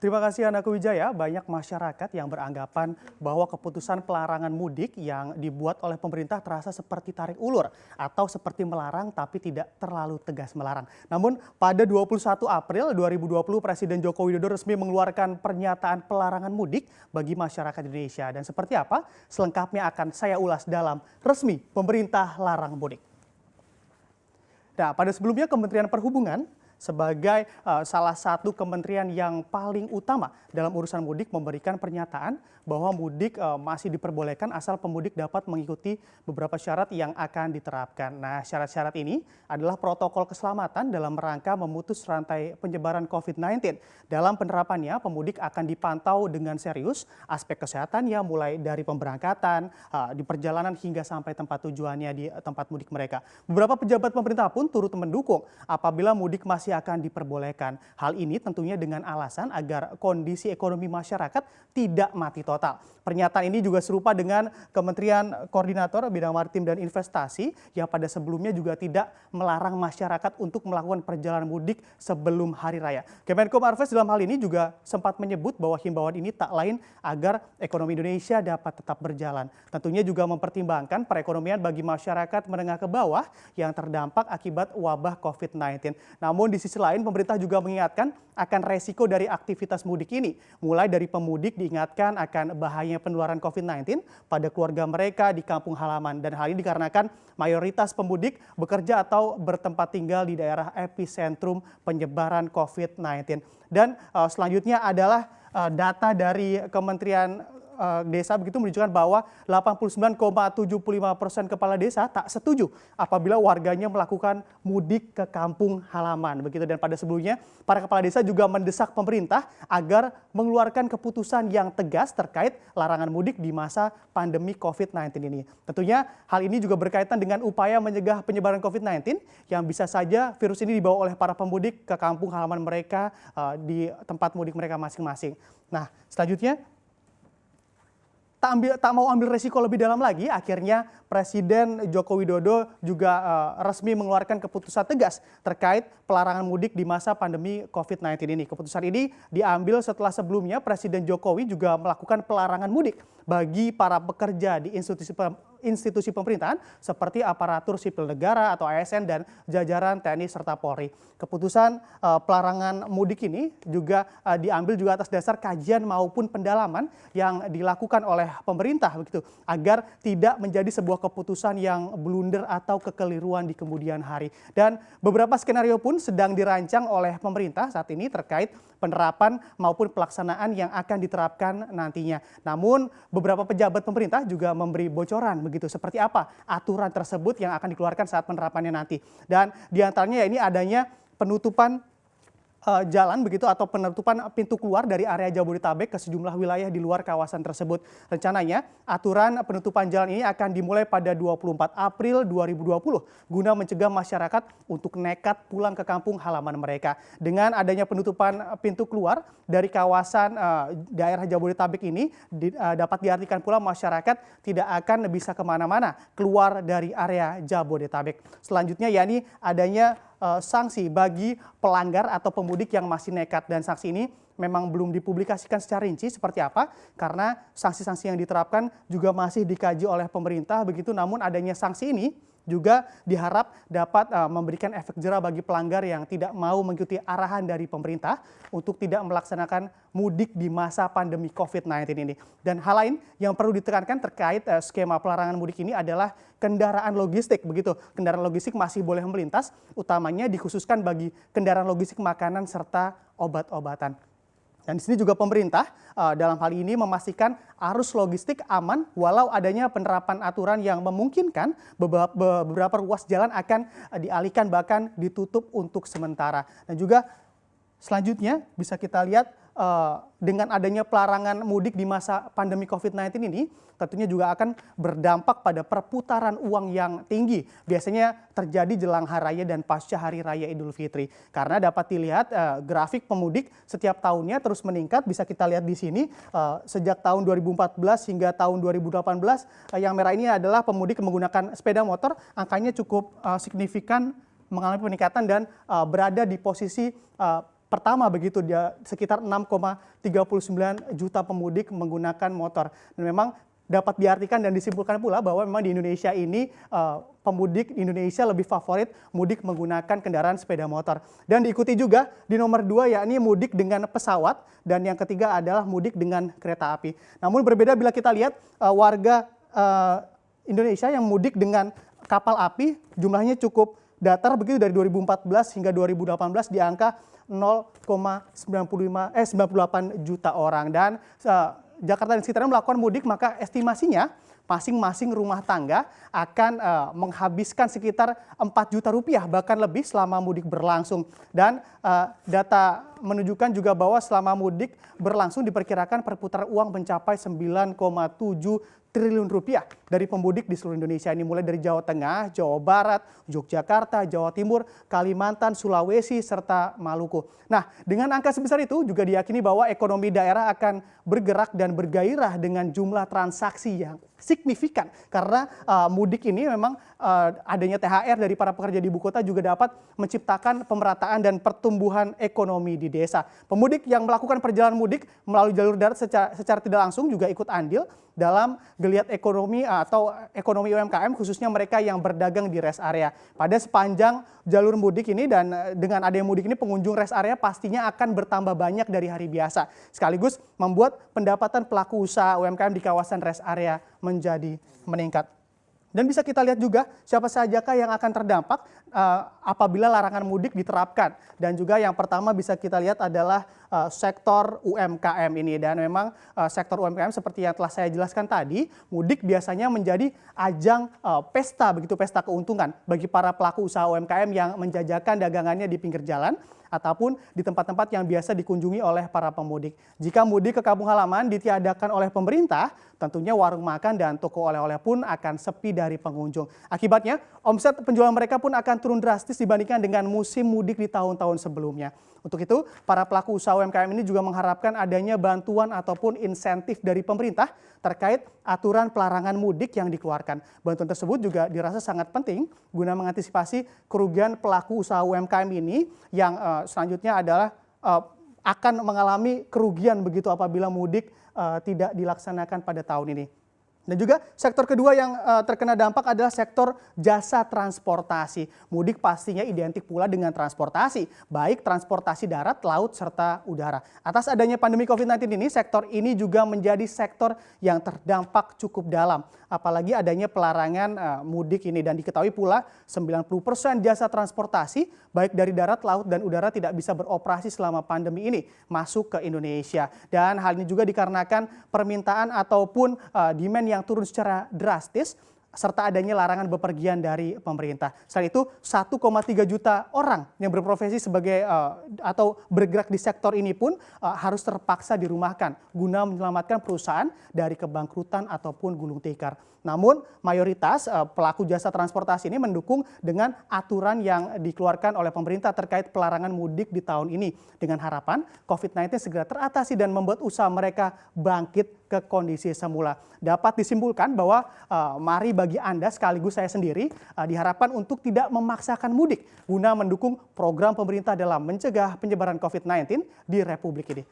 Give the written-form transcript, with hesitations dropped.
Terima kasih Anako Wijaya. Banyak masyarakat yang beranggapan bahwa keputusan pelarangan mudik yang dibuat oleh pemerintah terasa seperti tarik ulur atau seperti melarang tapi tidak terlalu tegas melarang. Namun pada 21 April 2020 Presiden Joko Widodo resmi mengeluarkan pernyataan pelarangan mudik bagi masyarakat Indonesia. Dan seperti apa? Selengkapnya akan saya ulas dalam Resmi Pemerintah Larang Mudik. Nah, pada sebelumnya Kementerian Perhubungan sebagai salah satu kementerian yang paling utama dalam urusan mudik memberikan pernyataan bahwa mudik masih diperbolehkan asal pemudik dapat mengikuti beberapa syarat yang akan diterapkan. Nah, syarat-syarat ini adalah protokol keselamatan dalam rangka memutus rantai penyebaran COVID-19. Dalam penerapannya, pemudik akan dipantau dengan serius aspek kesehatannya mulai dari pemberangkatan, di perjalanan hingga sampai tempat tujuannya di tempat mudik mereka. Beberapa pejabat pemerintah pun turut mendukung apabila mudik masih akan diperbolehkan. Hal ini tentunya dengan alasan agar kondisi ekonomi masyarakat tidak mati total. Pernyataan ini juga serupa dengan Kementerian Koordinator Bidang Maritim dan Investasi yang pada sebelumnya juga tidak melarang masyarakat untuk melakukan perjalanan mudik sebelum hari raya. Kemenko Marves dalam hal ini juga sempat menyebut bahwa himbauan ini tak lain agar ekonomi Indonesia dapat tetap berjalan. Tentunya juga mempertimbangkan perekonomian bagi masyarakat menengah ke bawah yang terdampak akibat wabah COVID-19. Namun di sisi lain pemerintah juga mengingatkan akan resiko dari aktivitas mudik ini. Mulai dari pemudik diingatkan akan bahaya penularan COVID-19 pada keluarga mereka di kampung halaman. Dan hal ini dikarenakan mayoritas pemudik bekerja atau bertempat tinggal di daerah epicentrum penyebaran COVID-19. Dan selanjutnya adalah data dari Kementerian Desa begitu menunjukkan bahwa 89,75% kepala desa tak setuju apabila warganya melakukan mudik ke kampung halaman begitu. Dan pada sebelumnya para kepala desa juga mendesak pemerintah agar mengeluarkan keputusan yang tegas terkait larangan mudik di masa pandemi COVID-19 ini. Tentunya hal ini juga berkaitan dengan upaya mencegah penyebaran COVID-19 yang bisa saja virus ini dibawa oleh para pemudik ke kampung halaman mereka di tempat mudik mereka masing-masing. Nah, selanjutnya tak mau ambil resiko lebih dalam lagi, akhirnya Presiden Joko Widodo juga resmi mengeluarkan keputusan tegas terkait pelarangan mudik di masa pandemi COVID-19 ini. Keputusan ini diambil setelah sebelumnya Presiden Jokowi juga melakukan pelarangan mudik bagi para pekerja di institusi pemerintahan seperti aparatur sipil negara atau ASN dan jajaran TNI serta Polri. Keputusan pelarangan mudik ini juga diambil juga atas dasar kajian maupun pendalaman yang dilakukan oleh pemerintah begitu agar tidak menjadi sebuah keputusan yang blunder atau kekeliruan di kemudian hari. Dan beberapa skenario pun sedang dirancang oleh pemerintah saat ini terkait penerapan maupun pelaksanaan yang akan diterapkan nantinya. Namun beberapa pejabat pemerintah juga memberi bocoran begitu seperti apa aturan tersebut yang akan dikeluarkan saat penerapannya nanti. Dan diantaranya ini adanya penutupan jalan begitu atau penutupan pintu keluar dari area Jabodetabek ke sejumlah wilayah di luar kawasan tersebut. Rencananya aturan penutupan jalan ini akan dimulai pada 24 April 2020 guna mencegah masyarakat untuk nekat pulang ke kampung halaman mereka. Dengan adanya penutupan pintu keluar dari kawasan daerah Jabodetabek ini dapat diartikan pula masyarakat tidak akan bisa kemana-mana keluar dari area Jabodetabek. Selanjutnya yakni adanya sanksi bagi pelanggar atau pemudik yang masih nekat, dan sanksi ini memang belum dipublikasikan secara rinci seperti apa karena sanksi-sanksi yang diterapkan juga masih dikaji oleh pemerintah begitu. Namun adanya sanksi ini juga diharap dapat memberikan efek jera bagi pelanggar yang tidak mau mengikuti arahan dari pemerintah untuk tidak melaksanakan mudik di masa pandemi COVID-19 ini. Dan hal lain yang perlu ditekankan terkait skema pelarangan mudik ini adalah kendaraan logistik begitu. Kendaraan logistik masih boleh melintas, utamanya dikhususkan bagi kendaraan logistik makanan serta obat-obatan. Dan di sini juga pemerintah dalam hal ini memastikan arus logistik aman walau adanya penerapan aturan yang memungkinkan beberapa ruas jalan akan dialihkan bahkan ditutup untuk sementara. Dan juga selanjutnya bisa kita lihat dengan adanya pelarangan mudik di masa pandemi COVID-19 ini tentunya juga akan berdampak pada perputaran uang yang tinggi. Biasanya terjadi jelang hari raya dan pasca hari raya Idul Fitri. Karena dapat dilihat grafik pemudik setiap tahunnya terus meningkat. Bisa kita lihat di sini sejak tahun 2014 hingga tahun 2018. Yang merah ini adalah pemudik menggunakan sepeda motor. Angkanya cukup signifikan mengalami peningkatan dan berada di posisi pertama begitu, dia sekitar 6,39 juta pemudik menggunakan motor. Dan memang dapat diartikan dan disimpulkan pula bahwa memang di Indonesia ini pemudik Indonesia lebih favorit mudik menggunakan kendaraan sepeda motor. Dan diikuti juga di nomor 2 yakni mudik dengan pesawat, dan yang ketiga adalah mudik dengan kereta api. Namun berbeda bila kita lihat warga Indonesia yang mudik dengan kapal api jumlahnya cukup datar begitu, dari 2014 hingga 2018 di angka 98 juta orang. Dan Jakarta dan sekitarnya melakukan mudik, maka estimasinya masing-masing rumah tangga akan menghabiskan sekitar 4 juta rupiah bahkan lebih selama mudik berlangsung. Dan data menunjukkan juga bahwa selama mudik berlangsung diperkirakan perputaran uang mencapai 9,7 triliun rupiah dari pemudik di seluruh Indonesia ini, mulai dari Jawa Tengah, Jawa Barat, Yogyakarta, Jawa Timur, Kalimantan, Sulawesi, serta Maluku. Nah, dengan angka sebesar itu juga diyakini bahwa ekonomi daerah akan bergerak dan bergairah dengan jumlah transaksi yang signifikan, karena mudik ini memang adanya THR dari para pekerja di ibu kota juga dapat menciptakan pemerataan dan pertumbuhan ekonomi di desa. Pemudik yang melakukan perjalanan mudik melalui jalur darat secara tidak langsung juga ikut andil dalam geliat ekonomi atau ekonomi UMKM, khususnya mereka yang berdagang di rest area. Pada sepanjang jalur mudik ini dan dengan adanya mudik ini, pengunjung rest area pastinya akan bertambah banyak dari hari biasa, sekaligus membuat pendapatan pelaku usaha UMKM di kawasan rest area menjadi meningkat. Dan bisa kita lihat juga siapa sajakah yang akan terdampak apabila larangan mudik diterapkan. Dan juga yang pertama bisa kita lihat adalah sektor UMKM ini. Dan memang sektor UMKM seperti yang telah saya jelaskan tadi, mudik biasanya menjadi ajang pesta, begitu, pesta keuntungan bagi para pelaku usaha UMKM yang menjajakan dagangannya di pinggir jalan ataupun di tempat-tempat yang biasa dikunjungi oleh para pemudik. Jika mudik ke kampung halaman ditiadakan oleh pemerintah, tentunya warung makan dan toko oleh-oleh pun akan sepi dari pengunjung. Akibatnya, omset penjualan mereka pun akan turun drastis dibandingkan dengan musim mudik di tahun-tahun sebelumnya. Untuk itu, para pelaku usaha UMKM ini juga mengharapkan adanya bantuan ataupun insentif dari pemerintah terkait aturan pelarangan mudik yang dikeluarkan. Bantuan tersebut juga dirasa sangat penting guna mengantisipasi kerugian pelaku usaha UMKM ini yang selanjutnya adalah akan mengalami kerugian begitu apabila mudik tidak dilaksanakan pada tahun ini. Dan juga sektor kedua yang terkena dampak adalah sektor jasa transportasi. Mudik pastinya identik pula dengan transportasi, baik transportasi darat, laut, serta udara. Atas adanya pandemi COVID-19 ini, sektor ini juga menjadi sektor yang terdampak cukup dalam. Apalagi adanya pelarangan mudik ini, dan diketahui pula 90% jasa transportasi, baik dari darat, laut, dan udara tidak bisa beroperasi selama pandemi ini masuk ke Indonesia. Dan hal ini juga dikarenakan permintaan ataupun demand yang turun secara drastis, serta adanya larangan bepergian dari pemerintah. Selain itu, 1,3 juta orang yang berprofesi sebagai atau bergerak di sektor ini pun harus terpaksa dirumahkan guna menyelamatkan perusahaan dari kebangkrutan ataupun gulung tikar. Namun mayoritas pelaku jasa transportasi ini mendukung dengan aturan yang dikeluarkan oleh pemerintah terkait pelarangan mudik di tahun ini, dengan harapan COVID-19 segera teratasi dan membuat usaha mereka bangkit ke kondisi semula. Dapat disimpulkan bahwa mari bagi Anda sekaligus saya sendiri diharapkan untuk tidak memaksakan mudik guna mendukung program pemerintah dalam mencegah penyebaran COVID-19 di Republik ini.